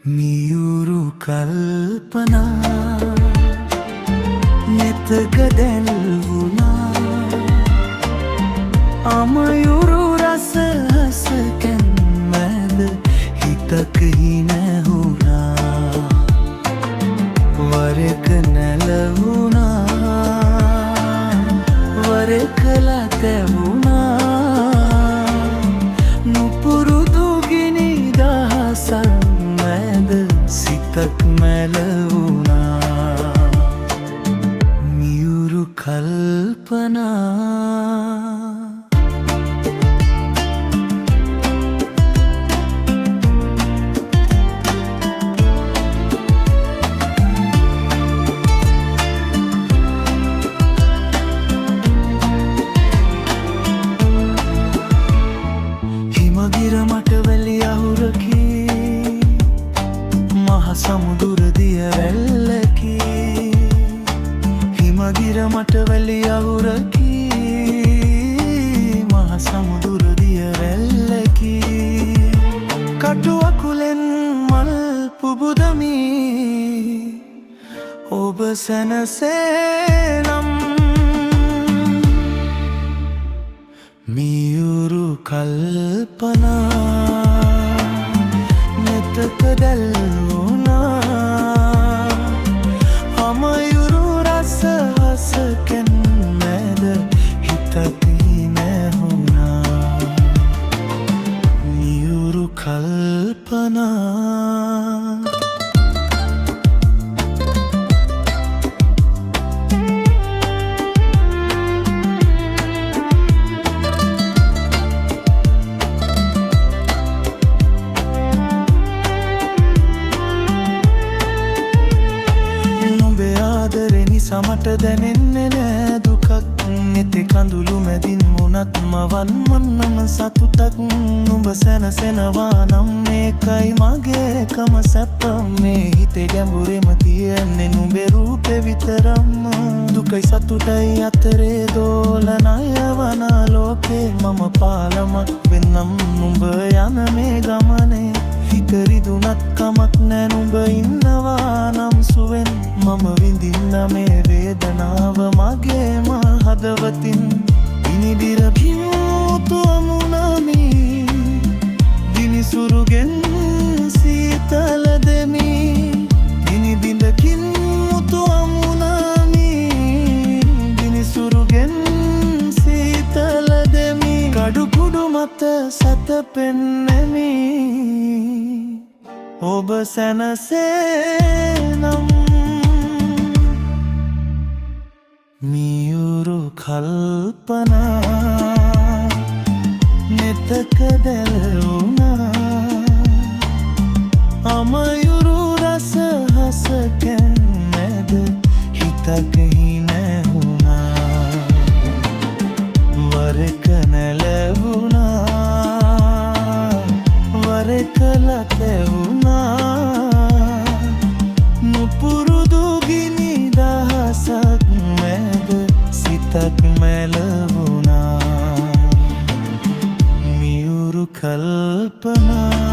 මියුරු කල්පනා නෙතක දැල්වුණා අමයුරු රස හසකැන් මැද හිතක හිනැහුණා වරක නැලවුණා වරක ලතැවුණා නුපුරුදු ගිනි දහසක් සිතක් මැලවුණා මියුරු කල්පනා හිමගිර මට වැලි අහුරකි සමුදුර දිය වැල්ලකි හිමගිර මට වැලි අහුරකි මහ සමුදුර දිය වැල්ලකි කටු අකුලෙන් මල් පුබුදමි ඔබ සැනසේනම් මියුරු කල්පනා නෙතක දැල්වුණා අමයුරු රස හසකැන් මැද හිතක හිනැහුණා මියුරු කල්පනා මට දැනෙන්නේ නෑ දුකක් නෙතේ කඳුළු මැදින් වුණත් මවන් මන්නම සතුටක් නුඹ සැනසෙනවා නම් මේකයි මගේ එකම සැප මේ හිතේ ගැඹුරෙම තියෙන්නේ නුඹේ රූපේ විතරම දුකයි සතුටයි අතරේ දෝලනය වන ලෝකේ මම පාලමක් වෙන්නම් නුඹ යන මේ ගමනේ හිත රිදුනත් කමක් නෑ නුඹ ඉන්නවා නම් සුවෙන් මම විඳින්න මේ වේදනාව මගේම හදවතින් ඉනිදිර පියුතු අමුණමි දිනිසුරුගෙන් සීතල දෙමි ඉනිබිඳකින් මුතු අමුණමි දිනිසුරුගෙන් සීතල දෙමි කඩුකුඩු මත සැතපෙන්නෙමි ඔබ සැනසේනම් මියුරු කල්පනා නෙතක දැල්වුණා අමයුරු රස හසකැන් මැද හිතක හිනැහුණා වරක නැලවුණා වරක ලතැවුණා නුපුරුදු ගිනි දහසක් සිතක් මැලවුණා මියුරු කල්පනා